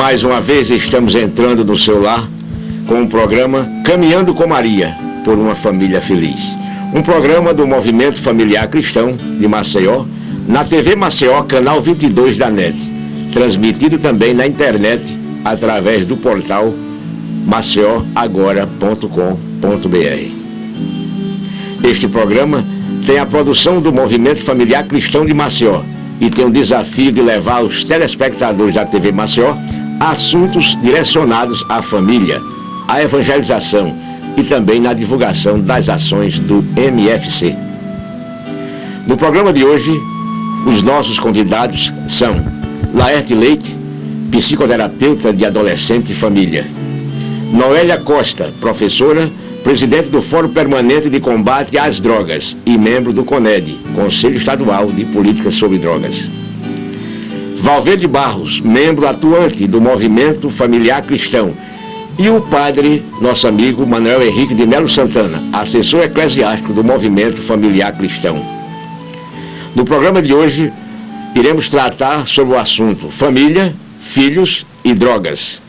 Mais uma vez estamos entrando no seu lar com o programa Caminhando com Maria, por uma família feliz. Um programa do Movimento Familiar Cristão de Maceió, na TV Maceió, canal 22 da NET, transmitido também na internet através do portal maceoagora.com.br. Este programa tem a produção do Movimento Familiar Cristão de Maceió e tem o desafio de levar aos telespectadores da TV Maceió assuntos direcionados à família, à evangelização e também na divulgação das ações do MFC. No programa de hoje, os nossos convidados são Laerte Leite, psicoterapeuta de adolescente e família; Noélia Costa, professora, presidente do Fórum Permanente de Combate às Drogas e membro do CONED, Conselho Estadual de Políticas sobre Drogas; Valverde Barros, membro atuante do Movimento Familiar Cristão; e o padre, nosso amigo Manuel Henrique de Melo Santana, assessor eclesiástico do Movimento Familiar Cristão. No programa de hoje, iremos tratar sobre o assunto família, filhos e drogas.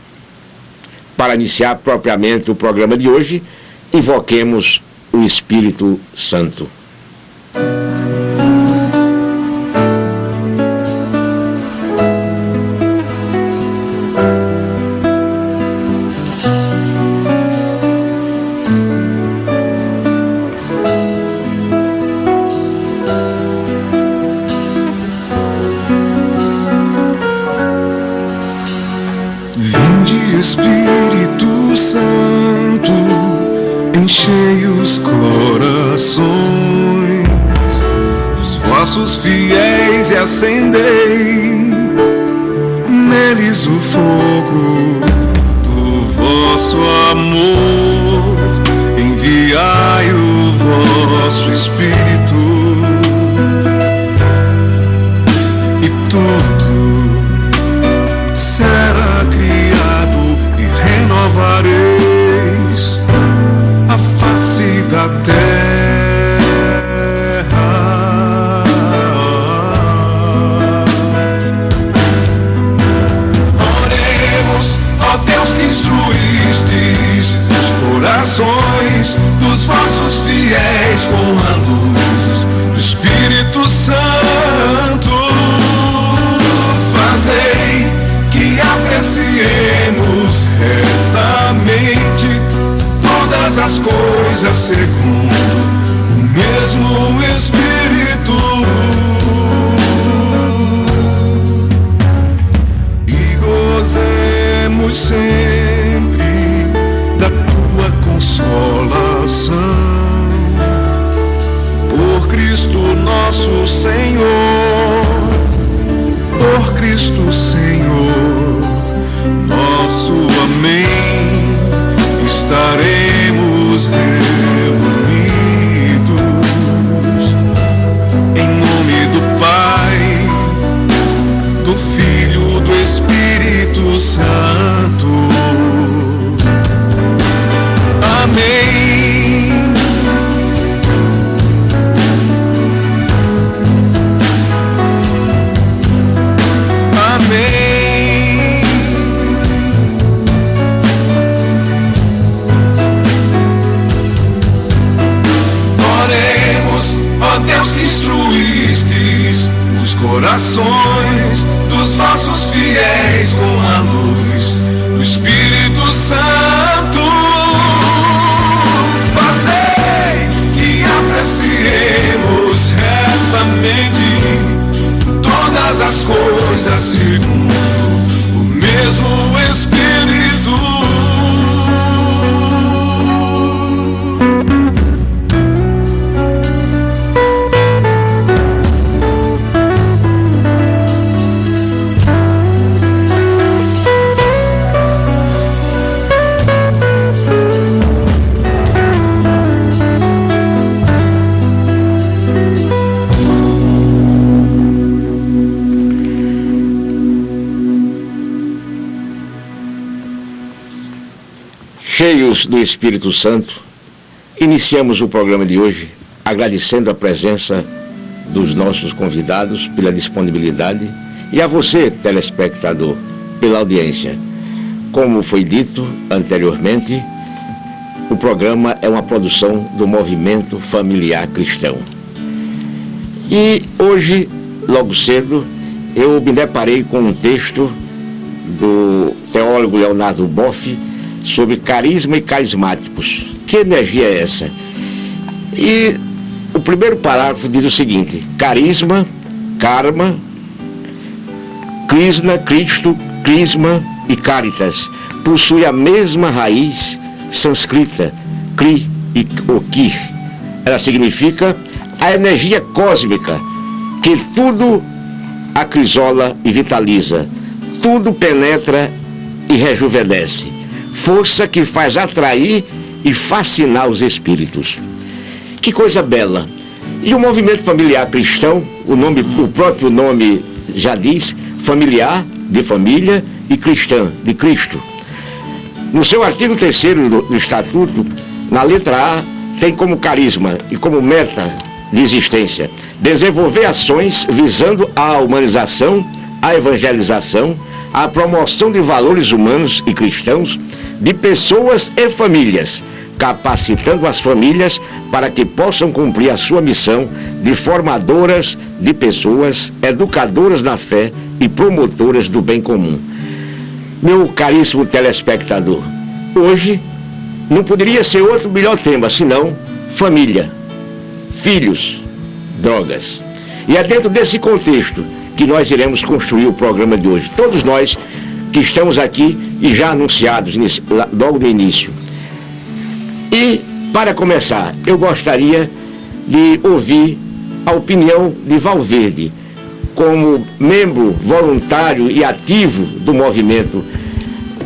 Para iniciar propriamente o programa de hoje, invoquemos o Espírito Santo. Espírito Santo, enchei os corações dos vossos fiéis e acendei neles o fogo do vosso amor. Enviai o vosso Espírito e tudo será criado. Renovareis a face da terra. Oremos, ó Deus que instruístes os corações dos vossos fiéis com a luz do Espírito Santo. Fazei que apreciemos retamente todas as coisas segundo o mesmo Espírito e gozemos sempre da tua consolação. Por Cristo nosso Senhor, por Cristo Senhor nosso, amém, estaremos reunidos em nome do Pai, do Filho, do Espírito Santo, amém. Deus que instruístes os corações dos vossos fiéis com a luz do Espírito Santo. Fazei que apreciemos retamente todas as coisas segundo o mesmo Espírito. Cheios do Espírito Santo, iniciamos o programa de hoje agradecendo a presença dos nossos convidados pela disponibilidade e a você, telespectador, pela audiência. Como foi dito anteriormente, o programa é uma produção do Movimento Familiar Cristão. E hoje, logo cedo, eu me deparei com um texto do teólogo Leonardo Boff sobre carisma e carismáticos. Que energia é essa? E o primeiro parágrafo diz o seguinte: carisma, karma, Krishna, Cristo, crisma e caritas possui a mesma raiz sânscrita, kri e ki. Ela significa a energia cósmica que tudo acrisola e vitaliza, tudo penetra e rejuvenesce, força que faz atrair e fascinar os espíritos. Que coisa bela! E o movimento familiar cristão, o próprio nome já diz, familiar, de família, e cristã, de Cristo. No seu artigo 3º do Estatuto, na letra A, tem como carisma e como meta de existência desenvolver ações visando a humanização, a evangelização, a promoção de valores humanos e cristãos, de pessoas e famílias, capacitando as famílias para que possam cumprir a sua missão de formadoras de pessoas, educadoras na fé e promotoras do bem comum. Meu caríssimo telespectador, hoje não poderia ser outro melhor tema, senão família, filhos, drogas. E é dentro desse contexto que nós iremos construir o programa de hoje. Todos nós que estamos aqui e já anunciados logo no início. E, para começar, eu gostaria de ouvir a opinião de Valverde, como membro voluntário e ativo do movimento.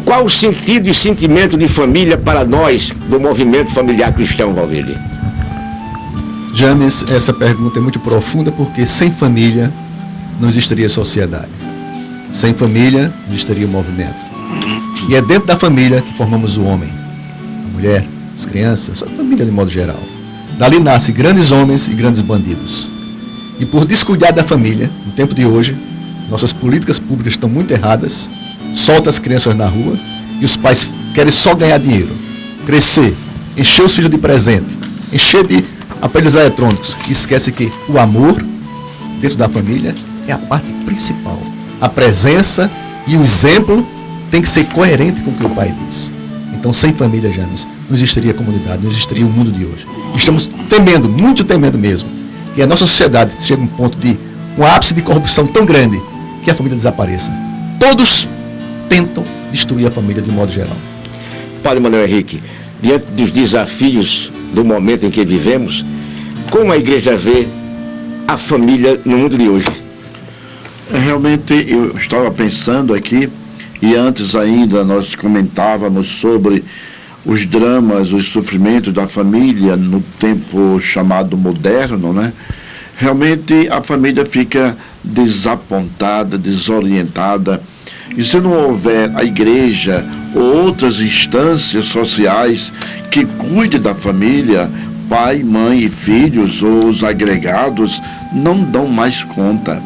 Qual o sentido e sentimento de família para nós do movimento familiar cristão, Valverde? James, essa pergunta é muito profunda, porque sem família não existiria sociedade. Sem família não existiria o movimento. E é dentro da família que formamos o homem, a mulher, as crianças, a família de modo geral. Dali nascem grandes homens e grandes bandidos. E por descuidar da família, no tempo de hoje, nossas políticas públicas estão muito erradas, solta as crianças na rua e os pais querem só ganhar dinheiro, crescer, encher os filhos de presente, encher de aparelhos eletrônicos, e esquece que o amor dentro da família é a parte principal. A presença e o exemplo tem que ser coerente com o que o pai diz. Então, sem família, James, não existiria comunidade, não existiria o mundo de hoje. Estamos temendo, muito temendo mesmo, que a nossa sociedade chegue a um ponto de um ápice de corrupção tão grande que a família desapareça. Todos tentam destruir a família de modo geral. Padre Manuel Henrique, diante dos desafios do momento em que vivemos, como a igreja vê a família no mundo de hoje? Realmente, eu estava pensando aqui, e antes ainda nós comentávamos sobre os dramas, os sofrimentos da família no tempo chamado moderno, né? Realmente a família fica desapontada, desorientada, e se não houver a igreja ou outras instâncias sociais que cuidem da família, pai, mãe e filhos, ou os agregados, não dão mais conta.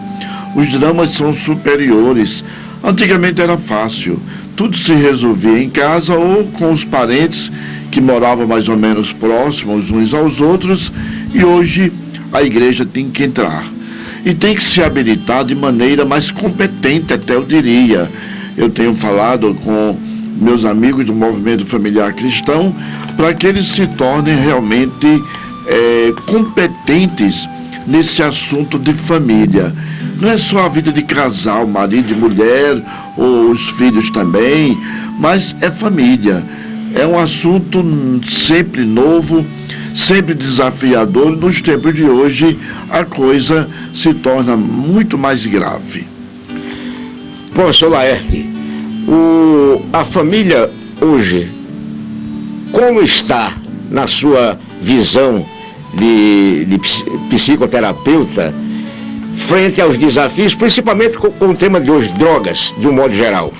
Os dramas são superiores. Antigamente era fácil, tudo se resolvia em casa ou com os parentes que moravam mais ou menos próximos uns aos outros, e hoje a igreja tem que entrar. E tem que se habilitar de maneira mais competente, até eu diria. Eu tenho falado com meus amigos do movimento familiar cristão para que eles se tornem realmente competentes nesse assunto de família. Não é só a vida de casal, marido e mulher, ou os filhos também, mas é família. É um assunto sempre novo, sempre desafiador. Nos tempos de hoje, a coisa se torna muito mais grave. Professor Laerte, a família hoje, como está na sua visão de psicoterapeuta, frente aos desafios, principalmente com o tema de hoje, drogas, de um modo geral?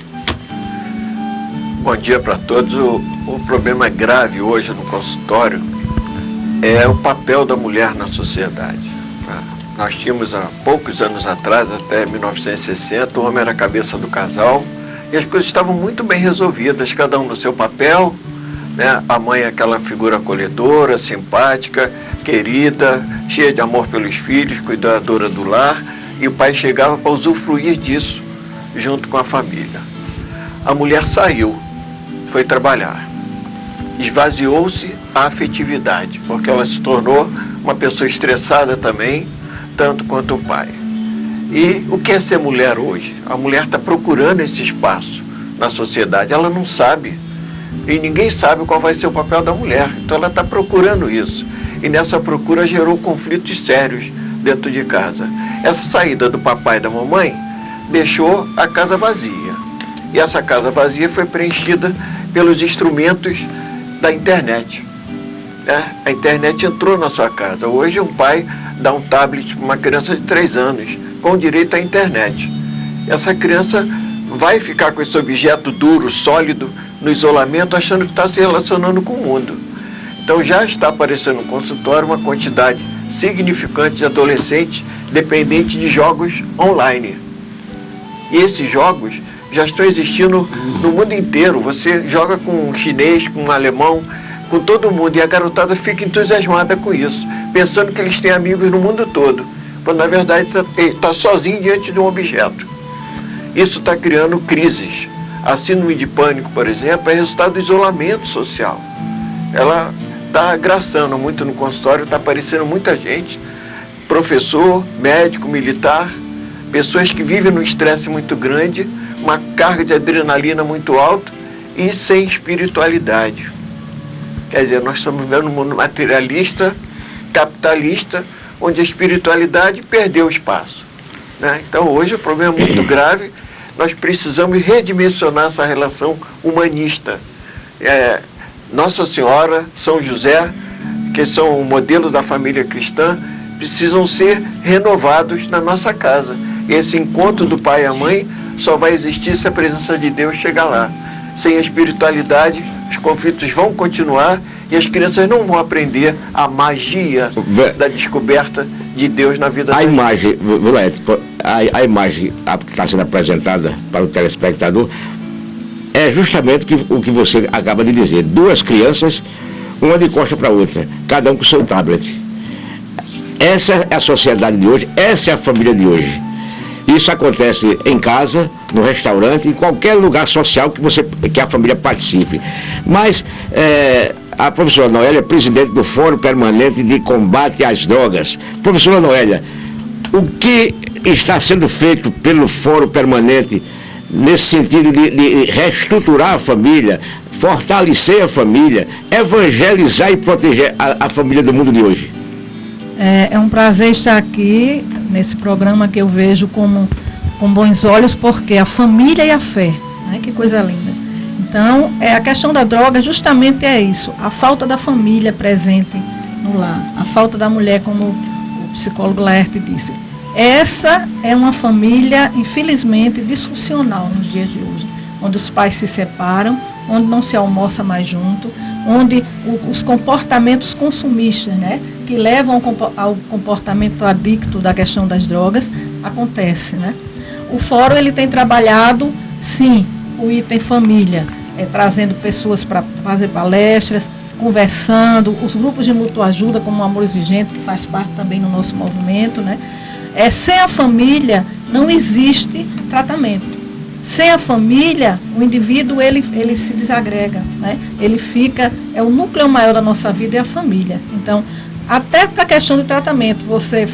Bom dia para todos. O problema grave hoje no consultório é o papel da mulher na sociedade. Nós tínhamos há poucos anos atrás, até 1960, o homem era a cabeça do casal E as coisas estavam muito bem resolvidas, cada um no seu papel, né? A mãe é aquela figura acolhedora, simpática, querida, cheia de amor pelos filhos, cuidadora do lar, e o pai chegava para usufruir disso junto com a família. A mulher saiu, foi trabalhar. Esvaziou-se a afetividade, porque ela se tornou uma pessoa estressada também, tanto quanto o pai. E o que é ser mulher hoje? A mulher está procurando esse espaço na sociedade, ela não sabe. E ninguém sabe qual vai ser o papel da mulher. Então ela está procurando isso. E nessa procura gerou conflitos sérios dentro de casa. Essa saída do papai e da mamãe deixou a casa vazia. E essa casa vazia foi preenchida pelos instrumentos da internet. A internet entrou na sua casa. Hoje um pai dá um tablet para uma criança de 3 anos, com direito à internet. Essa criança vai ficar com esse objeto duro, sólido, no isolamento, achando que está se relacionando com o mundo. Então já está aparecendo no consultório uma quantidade significante de adolescentes dependentes de jogos online. E esses jogos já estão existindo no mundo inteiro. Você joga com um chinês, com um alemão, com todo mundo, e a garotada fica entusiasmada com isso, pensando que eles têm amigos no mundo todo, quando na verdade está sozinho diante de um objeto. Isso está criando crises. A síndrome de pânico, por exemplo, é resultado do isolamento social. Ela está agraçando muito no consultório, está aparecendo muita gente, professor, médico, militar, pessoas que vivem num estresse muito grande, uma carga de adrenalina muito alta e sem espiritualidade. Quer dizer, nós estamos vivendo um mundo materialista, capitalista, onde a espiritualidade perdeu espaço, né? Então hoje o problema é muito grave, nós precisamos redimensionar essa relação humanista. Nossa Senhora, São José, que são o modelo da família cristã, precisam ser renovados na nossa casa. Esse encontro do pai e a mãe só vai existir se a presença de Deus chegar lá. Sem a espiritualidade, os conflitos vão continuar e as crianças não vão aprender a magia da descoberta de Deus na vida delas. A imagem que está sendo apresentada para o telespectador é justamente o que você acaba de dizer. 2 crianças, uma de costa para a outra, cada um com seu tablet. Essa é a sociedade de hoje, essa é a família de hoje. Isso acontece em casa, no restaurante, em qualquer lugar social que a família participe. Mas a professora Noélia é presidente do Fórum Permanente de Combate às Drogas. Professora Noélia, o que está sendo feito pelo Fórum Permanente nesse sentido de reestruturar a família, fortalecer a família, evangelizar e proteger a família do mundo de hoje? É um prazer estar aqui nesse programa que eu vejo com bons olhos, porque a família e a fé, né? Que coisa linda. Então, a questão da droga justamente é isso, a falta da família presente no lar, a falta da mulher, como o psicólogo Laerte disse. Essa é uma família, infelizmente, disfuncional nos dias de hoje, onde os pais se separam, onde não se almoça mais junto, onde os comportamentos consumistas, né, que levam ao comportamento adicto da questão das drogas, acontece, né? O fórum ele tem trabalhado, sim, o item família, trazendo pessoas para fazer palestras, conversando, os grupos de mútua ajuda, como o Amor Exigente, que faz parte também no nosso movimento, né? Sem a família não existe tratamento. Sem a família, o indivíduo ele se desagrega, né? Ele fica, o núcleo maior da nossa vida é a família. Então, até para a questão do tratamento, você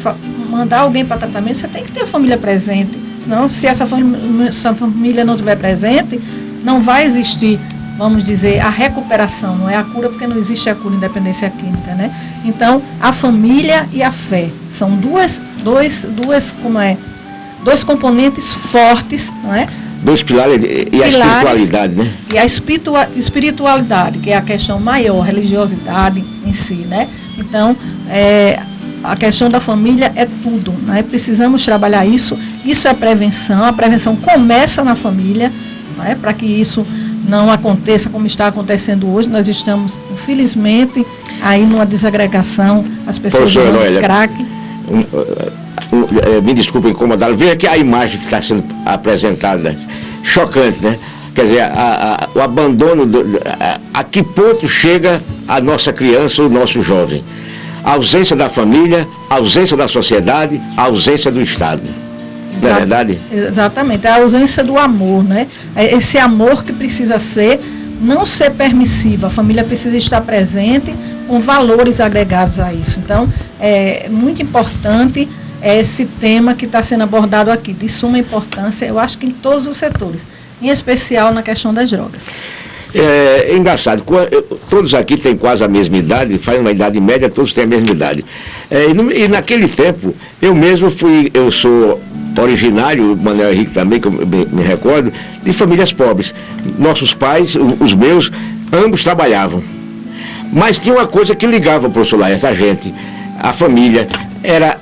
mandar alguém para tratamento, você tem que ter a família presente. Senão, se essa família não estiver presente, não vai existir, vamos dizer, a recuperação, não é a cura, porque não existe a cura em dependência química, né? Então, a família e a fé são dois componentes fortes, não é? 2 pilares e a espiritualidade, né? E a espiritualidade, que é a questão maior, a religiosidade em si, né? Então, a questão da família é tudo, né? Precisamos trabalhar isso. Isso é prevenção. A prevenção começa na família, né? Para que isso não aconteça como está acontecendo hoje. Nós estamos, infelizmente, aí numa desagregação, as pessoas usando crack. Me desculpe incomodá-lo. Veja que a imagem que está sendo apresentada chocante, né? Quer dizer, o abandono, a que ponto chega a nossa criança ou o nosso jovem? A ausência da família, a ausência da sociedade, a ausência do Estado. Não é verdade? Exatamente, a ausência do amor, né? Esse amor que precisa não ser permissivo, a família precisa estar presente com valores agregados a isso. Então, é muito importante esse tema que está sendo abordado aqui, de suma importância, eu acho que em todos os setores, em especial na questão das drogas. É engraçado, todos aqui têm quase a mesma idade, faz uma idade média, todos têm a mesma idade. E naquele tempo, eu sou originário, o Manuel Henrique também, que eu me recordo, de famílias pobres. Nossos pais, os meus, ambos trabalhavam. Mas tinha uma coisa que ligava, professor Laerte, a gente, a família, era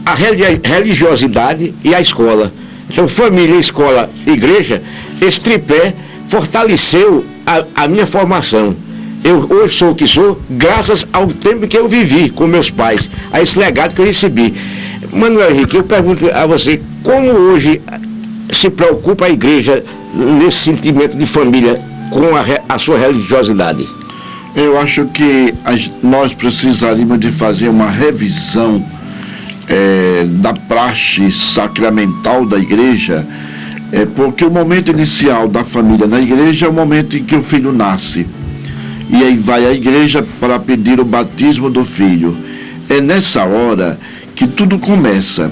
a religiosidade e a escola. Então, família, escola, igreja, esse tripé fortaleceu a minha formação. Eu hoje sou o que sou, graças ao tempo que eu vivi com meus pais, a esse legado que eu recebi. Manuel Henrique, eu pergunto a você, como hoje se preocupa a igreja nesse sentimento de família com a sua religiosidade? Eu acho que nós precisaríamos de fazer uma revisão da praxe sacramental da igreja, porque o momento inicial da família na igreja é o momento em que o filho nasce. E aí vai à igreja para pedir o batismo do filho. É nessa hora que tudo começa.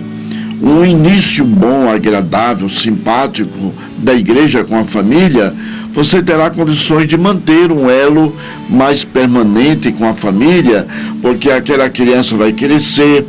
Um início bom, agradável, simpático da igreja com a família, você terá condições de manter um elo mais permanente com a família, porque aquela criança vai crescer,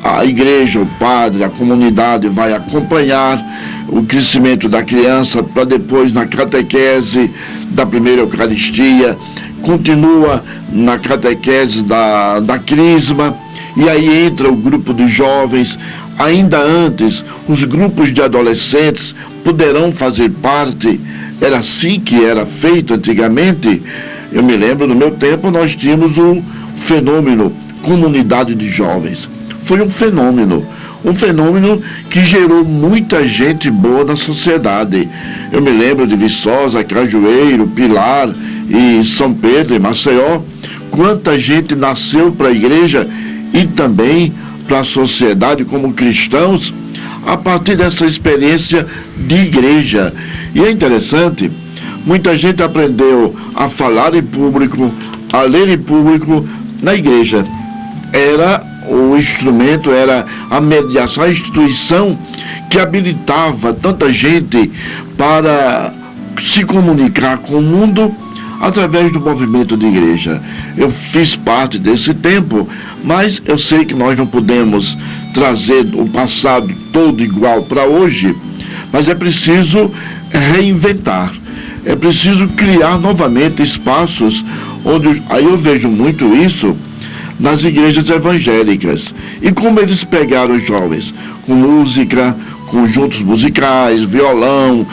a igreja, o padre, a comunidade vai acompanhar o crescimento da criança para depois, na catequese da primeira Eucaristia, continua na catequese da crisma, e aí entra o grupo de jovens. Ainda antes, os grupos de adolescentes poderão fazer parte. Era assim que era feito antigamente. Eu me lembro, no meu tempo, nós tínhamos o fenômeno comunidade de jovens. Foi um fenômeno que gerou muita gente boa na sociedade. Eu me lembro de Viçosa, Cajueiro, Pilar e São Pedro e Maceió. Quanta gente nasceu para a igreja e também para a sociedade como cristãos a partir dessa experiência de igreja. E é interessante, muita gente aprendeu a falar em público, a ler em público na igreja. Era o instrumento, era a mediação, a instituição que habilitava tanta gente para se comunicar com o mundo através do movimento de igreja. Eu fiz parte desse tempo, mas eu sei que nós não podemos trazer o passado todo igual para hoje, mas é preciso reinventar, é preciso criar novamente espaços onde, aí eu vejo muito isso nas igrejas evangélicas, e como eles pegaram os jovens com música, conjuntos musicais, violão,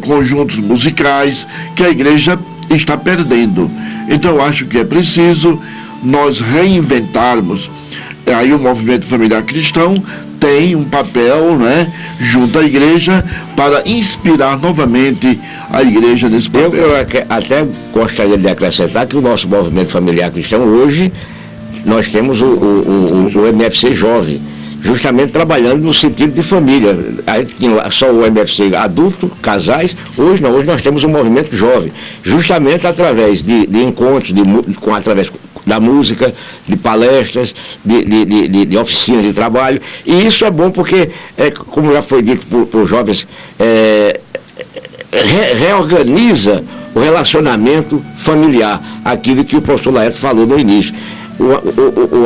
conjuntos musicais, que a igreja está perdendo. Então eu acho que é preciso nós reinventarmos. Aí o movimento familiar cristão tem um papel, né, junto à igreja para inspirar novamente a igreja nesse papel. Eu até gostaria de acrescentar que o nosso movimento familiar cristão hoje, nós temos o MFC Jovem, justamente trabalhando no sentido de família. Aí tinha só o MFC adulto, casais, hoje não, hoje nós temos um movimento jovem, justamente através de encontros, através da música, de palestras, de oficinas de trabalho, e isso é bom porque, como já foi dito por os jovens, reorganiza o relacionamento familiar, aquilo que o professor Laerte falou no início.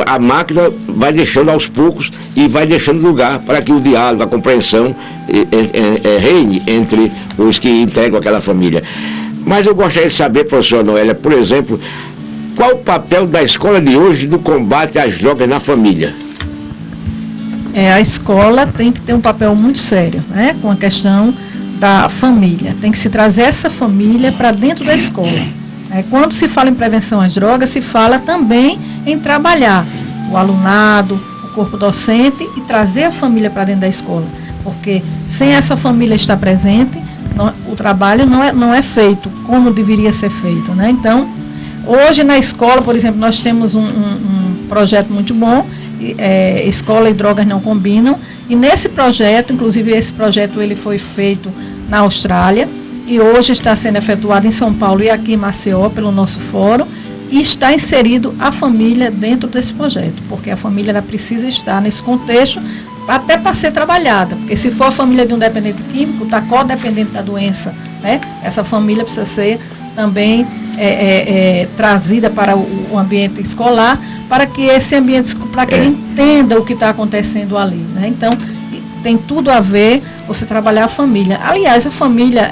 A máquina vai deixando aos poucos e vai deixando lugar para que o diálogo, a compreensão reine entre os que integram aquela família. Mas eu gostaria de saber, professora Noélia, por exemplo, qual o papel da escola de hoje no combate às drogas na família? A escola tem que ter um papel muito sério, né, com a questão da família. Tem que se trazer essa família para dentro da escola. Quando se fala em prevenção às drogas, se fala também em trabalhar o alunado, o corpo docente e trazer a família para dentro da escola. Porque sem essa família estar presente, o trabalho não é feito como deveria ser feito, né? Então, hoje na escola, por exemplo, nós temos um projeto muito bom, Escola e Drogas Não Combinam, e nesse projeto, inclusive esse projeto ele foi feito na Austrália, e hoje está sendo efetuado em São Paulo e aqui em Maceió, pelo nosso fórum, e está inserido a família dentro desse projeto, porque a família ela precisa estar nesse contexto, até para ser trabalhada, porque se for a família de um dependente químico, está codependente da doença, né? Essa família precisa ser também trazida para o ambiente escolar, para que esse ambiente, para que ele entenda o que está acontecendo ali, né? Então, tem tudo a ver você trabalhar a família. Aliás, a família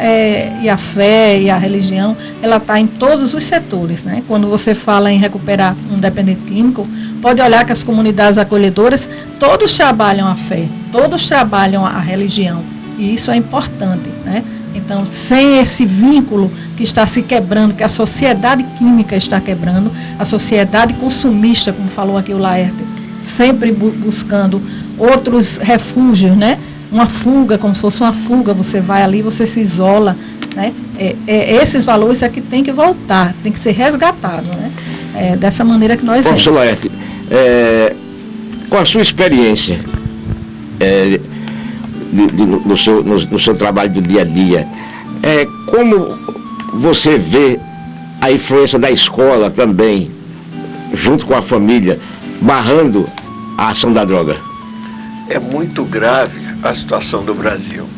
e a fé e a religião, ela está em todos os setores, né? Quando você fala em recuperar um dependente químico, pode olhar que as comunidades acolhedoras, todos trabalham a fé, todos trabalham a religião, e isso é importante, né? Então, sem esse vínculo que está se quebrando, que a sociedade química está quebrando, a sociedade consumista, como falou aqui o Laerte, sempre buscando outros refúgios, né? Uma fuga, como se fosse uma fuga, você vai ali, você se isola, né? Esses valores é que tem que voltar, tem que ser resgatado, né? Dessa maneira que nós vemos. Professor Laerte, com a sua experiência no seu trabalho do dia a dia, como você vê a influência da escola também, junto com a família, barrando a ação da droga? É muito grave a situação do Brasil.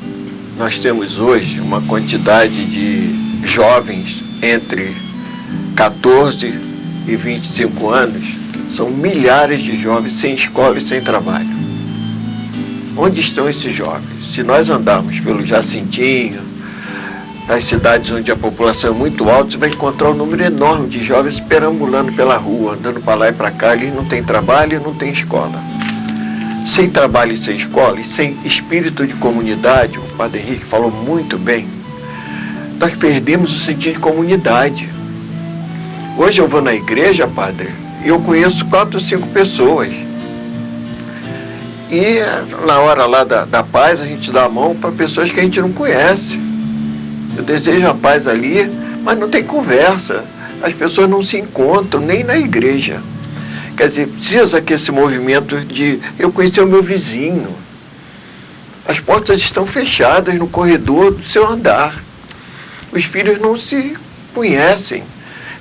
Nós temos hoje uma quantidade de jovens entre 14 e 25 anos, são milhares de jovens sem escola e sem trabalho. Onde estão esses jovens? Se nós andarmos pelo Jacintinho, as cidades onde a população é muito alta, você vai encontrar um número enorme de jovens perambulando pela rua, andando para lá e para cá, eles não têm trabalho e não têm escola. Sem trabalho e sem escola, e sem espírito de comunidade, o Padre Henrique falou muito bem, nós perdemos o sentido de comunidade. Hoje eu vou na igreja, Padre, e eu conheço 4 ou 5 pessoas. E na hora lá da paz, a gente dá a mão para pessoas que a gente não conhece. Eu desejo a paz ali, mas não tem conversa. As pessoas não se encontram, nem na igreja. Quer dizer, precisa que esse movimento de eu conhecer o meu vizinho. As portas estão fechadas no corredor do seu andar. Os filhos não se conhecem.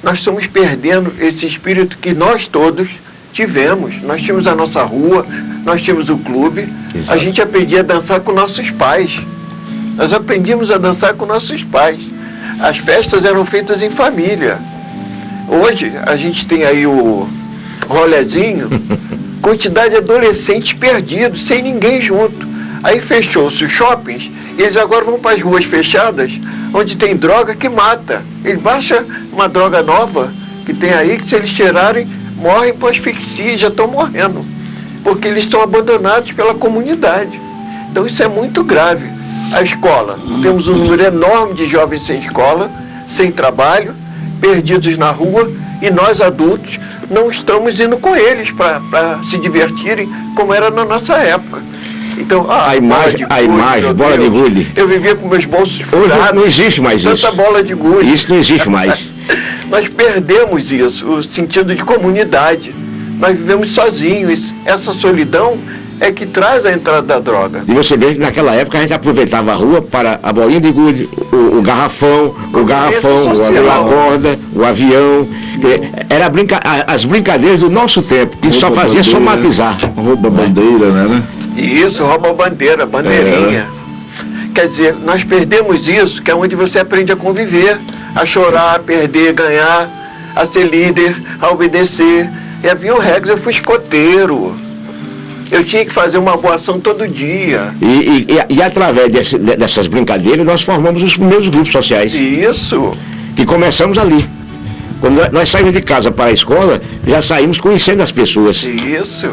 Nós estamos perdendo esse espírito que nós todos tivemos. Nós tínhamos a nossa rua, nós tínhamos o clube. Exato. A gente aprendia a dançar com nossos pais. Nós aprendíamos a dançar com nossos pais. As festas eram feitas em família. Hoje, a gente tem aí o rolezinho, quantidade de adolescentes perdidos, sem ninguém junto. Aí fechou-se os shoppings, e eles agora vão para as ruas fechadas, onde tem droga que mata. Ele baixa uma droga nova que tem aí, que se eles tirarem, morrem por asfixia, já estão morrendo, porque eles estão abandonados pela comunidade. Então isso é muito grave. A escola, temos um número enorme de jovens sem escola, sem trabalho, perdidos na rua, e nós adultos não estamos indo com eles para se divertirem como era na nossa época. Então, a imagem, bola de gude. Eu vivia com meus bolsos furados. Hoje não existe mais isso. Tanta bola de gude. Isso não existe mais. Nós perdemos isso, o sentido de comunidade. Nós vivemos sozinhos. Essa solidão é que traz a entrada da droga. E você vê que naquela época a gente aproveitava a rua para a bolinha de gude, o garrafão, a corda, o avião. Era as brincadeiras do nosso tempo, que só fazia somatizar. Rouba bandeira, né? Isso, rouba bandeira, bandeirinha. Quer dizer, nós perdemos isso, que é onde você aprende a conviver, a chorar, a perder, ganhar, a ser líder, a obedecer. E havia regras, eu fui escoteiro. Eu tinha que fazer uma boa ação todo dia. E através dessas brincadeiras, nós formamos os primeiros grupos sociais. Isso. Que começamos ali. Quando nós saímos de casa para a escola, já saímos conhecendo as pessoas. Isso.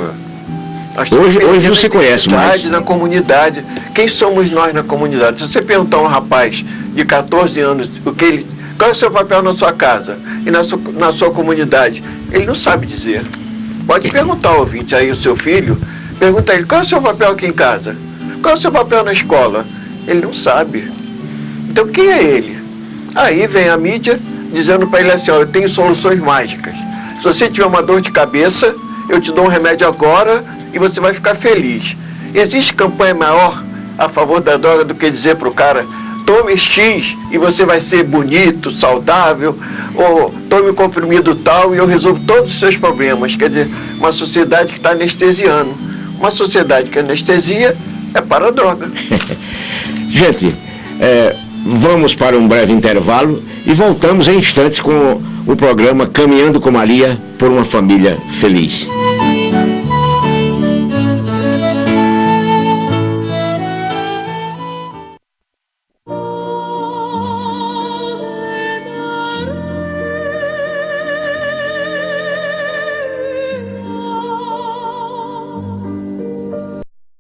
Hoje não se conhece mais. Na comunidade. Quem somos nós na comunidade? Se você perguntar a um rapaz de 14 anos qual é o seu papel na sua casa e na sua comunidade, ele não sabe dizer. Pode perguntar ao ouvinte aí, o seu filho, pergunta a ele, qual é o seu papel aqui em casa? Qual é o seu papel na escola? Ele não sabe. Então quem é ele? Aí vem a mídia dizendo para ele assim, ó, eu tenho soluções mágicas. Se você tiver uma dor de cabeça, eu te dou um remédio agora e você vai ficar feliz. Existe campanha maior a favor da droga do que dizer para o cara, tome X e você vai ser bonito, saudável, ou tome um comprimido tal e eu resolvo todos os seus problemas. Quer dizer, uma sociedade que está anestesiando. Uma sociedade que anestesia é para a droga. Gente, vamos para um breve intervalo e voltamos em instantes com o programa Caminhando com Maria por uma Família Feliz.